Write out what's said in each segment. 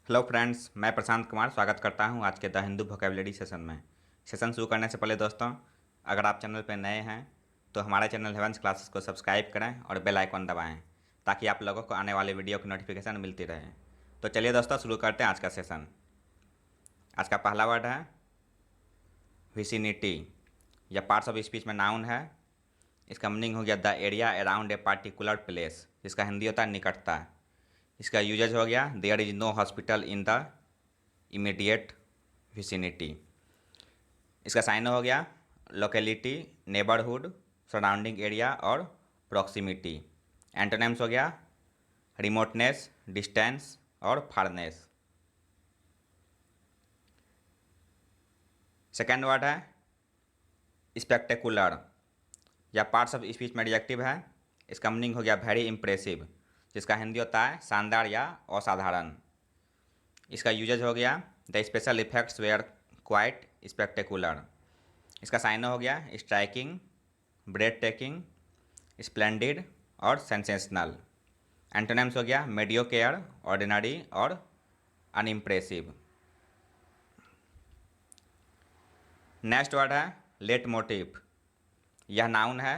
Hello friends, मैं प्रशांत कुमार स्वागत करता हूं आज के द हिंदू वोकेबलरी सेशन में। सेशन शुरू करने से पहले दोस्तों, अगर आप चैनल पर नए हैं तो हमारे चैनल हेवंस क्लासेस को सब्सक्राइब करें और बेल आइकन दबाएं ताकि आप लोगों को आने वाले वीडियो की नोटिफिकेशन मिलती रहे। तो चलिए दोस्तों, शुरू करते हैं आज का सेशन। आज का पहला वर्ड है विसिनिटी। यह पार्ट्स ऑफ स्पीच में नाउन है। इसका मीनिंग हो गया the area around a particular place, जिसका हिंदी होता है निकटता। इसका यूजेज हो गया there is no hospital in the immediate vicinity. इसका साइन हो गया लोकेलिटी, नेबरहुड, सराउंडिंग एरिया और प्रॉक्सिमिटी। एंटोनिम्स हो गया रिमोटनेस, डिस्टेंस और फारनेस। सेकेंड वर्ड है स्पेक्टेकुलर। या पार्ट्स ऑफ स्पीच में एडजेक्टिव है। इसका मीनिंग हो गया वेरी इंप्रेसिव, जिसका हिंदी होता है शानदार या असाधारण। इसका यूजेज हो गया the special effects were quite spectacular. इसका साइन हो गया स्ट्राइकिंग, ब्रेड टेकिंग, स्प्लेंडिड और सेंसेशनल। एंटोनिम्स हो गया मेडियोकेयर, ऑर्डिनरी और अनइम्प्रेसिव। नेक्स्ट वर्ड है लेट मोटिव। यह नाउन है।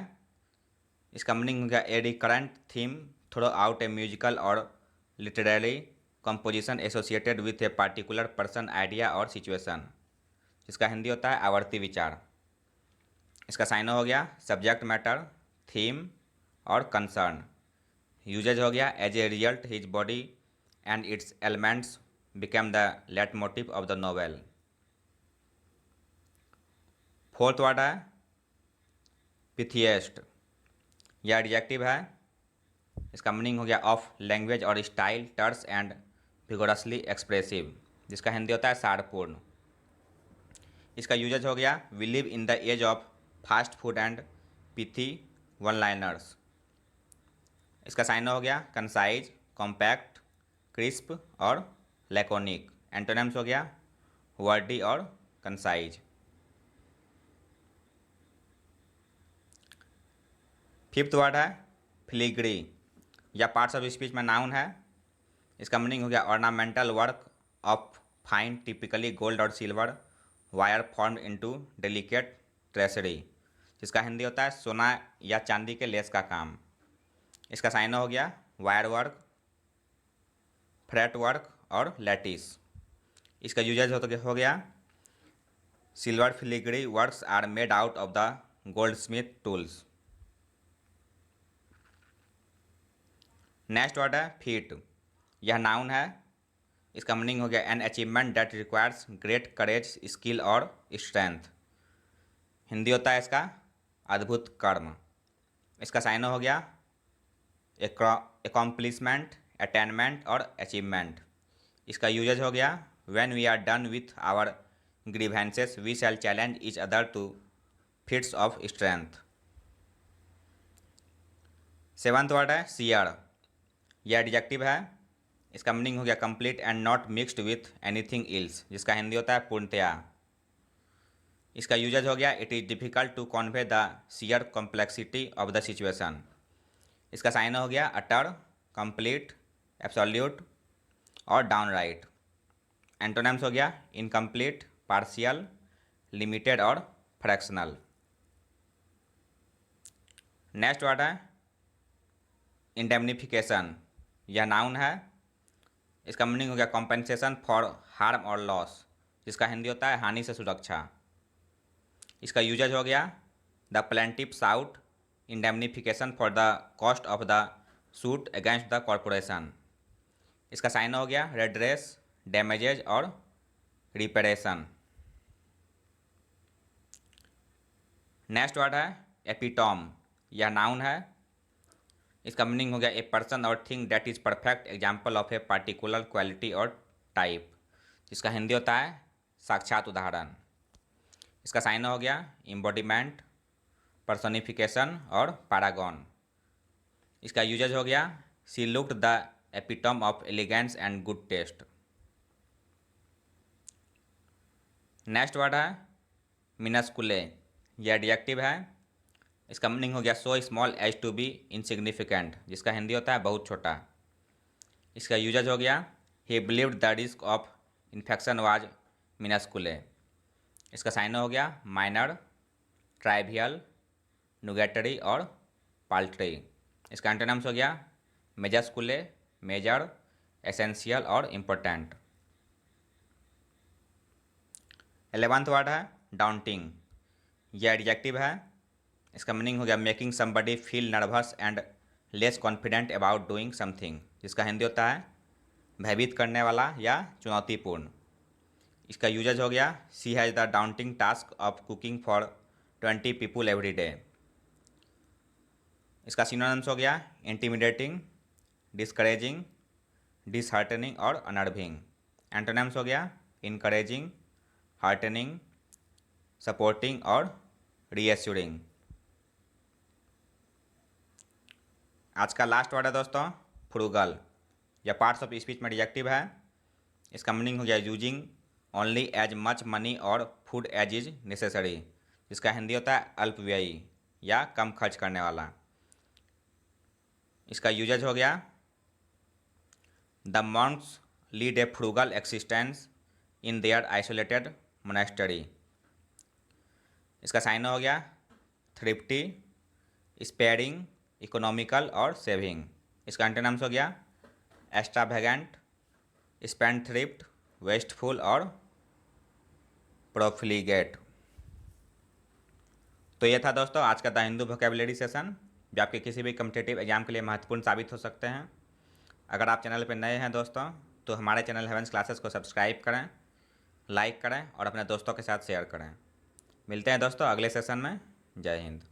इसका मीनिंग हो गया a recurrent theme throughout a musical और literary composition associated with a particular person, idea और सिचुएशन, जिसका हिंदी होता है आवर्ती विचार। इसका साइन हो गया सब्जेक्ट मैटर, थीम और कंसर्न। यूजेज हो गया as a result his body and its elements became the leitmotif of the novel. Fourth word है पिथिएस्ट। यह एडजेक्टिव है। इसका मीनिंग हो गया ऑफ लैंग्वेज और style terse and vigorously expressive, जिसका हिंदी होता है सारपूर्ण। इसका यूजेज हो गया we live in the age of fast food and pithy one liners. इसका साइन हो गया कंसाइज, कॉम्पैक्ट, क्रिस्प और लैकोनिक। एंटोनिम्स हो गया वर्डी और कंसाइज। फिफ्थ वर्ड है फिलिग्री। या पार्ट्स ऑफ स्पीच में नाउन है। इसका मीनिंग हो गया ornamental work of fine typically gold और silver wire formed into delicate tracery, जिसका हिंदी होता है सोना या चांदी के लेस का काम। इसका साइन हो गया वायर वर्क, फ्रेट वर्क और लैटिस। इसका यूजेज हो गया silver filigree works are made out of the goldsmith tools. Next word है फीट। यह नाउन है। इसका मीनिंग हो गया an achievement that requires great courage, skill और स्ट्रेंथ। हिंदी होता है इसका अद्भुत कर्म। इसका साइन हो गया एकॉम्प्लिशमेंट, अटेनमेंट और अचीवमेंट। इसका यूजेज हो गया when we are done with our grievances we shall challenge each other to feats of strength. Seventh word है सियर। यह एडजेक्टिव है। इसका मीनिंग हो गया complete and not mixed with anything else, जिसका हिंदी होता है पूर्णतया। इसका यूजेज हो गया it is difficult to convey the sheer complexity of the situation. इसका साइन हो गया अटर, कंप्लीट, एब्सोल्यूट और डाउनराइट। एंटोनिम्स हो गया इनकम्प्लीट, पार्शियल, लिमिटेड और फ्रैक्शनल। नेक्स्ट वर्ड है इंडेमनिफिकेशन। यह नाउन है। इसका मीनिंग हो गया कॉम्पेंसेशन फॉर हार्म और लॉस, जिसका हिंदी होता है हानि से सुरक्षा। इसका यूजेज हो गया the plaintiff sought indemnification for the cost of the suit against the corporation. इसका साइन हो गया रेड्रेस, डैमेजेज और रिपेरेशन। नेक्स्ट वर्ड है एपिटॉम। यह नाउन है। इसका मीनिंग हो गया ए पर्सन और thing that is perfect example of a particular quality और टाइप, जिसका हिंदी होता है साक्षात उदाहरण। इसका साइन हो गया एम्बॉडीमेंट, पर्सोनिफिकेशन और पैरागॉन। इसका यूजेज हो गया she looked the epitome of elegance and good taste. Next word है मिनस्कुले। यह एडजेक्टिव है। इसका मीनिंग हो गया so small as to be insignificant, जिसका हिंदी होता है बहुत छोटा। इसका यूजेज हो गया he believed the risk of infection was minuscule. इसका साइन हो गया माइनर, ट्राइवियल, नुगेटरी और पाल्ट्री। इसका एंटोनिम्स हो गया मेजस्कुले, मेजर, एसेंशियल और इम्पोर्टेंट। 11th वर्ड है डाउंटिंग। यह एडजेक्टिव है। इसका मीनिंग हो गया making somebody feel nervous and less confident about doing something. जिसका हिंदी होता है भयभीत करने वाला या चुनौतीपूर्ण। इसका यूजेज हो गया she has the daunting task of cooking for 20 people every day. इसका सिनोनिम्स हो गया इंटिमिडेटिंग, डिस्करेजिंग, डिसहार्टनिंग और अनर्विंग। एंटोनिम्स हो गया इनकरेजिंग, हार्टनिंग, सपोर्टिंग और रीएश्योरिंग। आज का लास्ट वर्ड है दोस्तों फ्रूगल। यह पार्ट्स ऑफ स्पीच में एडजेक्टिव है। इसका मीनिंग हो गया using only as much money और फूड एज इज नेसेसरी। जिसका हिंदी होता है अल्पव्ययी या कम खर्च करने वाला। इसका यूजेज हो गया the Monks lead A frugal existence in their isolated monastery. इसका साइन हो गया थ्रिफ्टी, स्पेयरिंग, इकोनॉमिकल और सेविंग। इसका एंटोनिम्स हो गया एक्स्ट्रावेगेंट, स्पेंडथ्रिफ्ट, वेस्टफुल और प्रोफिलिगेट। तो ये था दोस्तों आज का द हिंदू वोकेबुलरी सेशन, जो आपके किसी भी कम्पिटेटिव एग्जाम के लिए महत्वपूर्ण साबित हो सकते हैं। अगर आप चैनल पर नए हैं दोस्तों तो हमारे चैनल हेवेंस क्लासेस को सब्सक्राइब करें, लाइक करें और अपने दोस्तों के साथ शेयर करें। मिलते हैं दोस्तों अगले सेशन में। जय हिंद।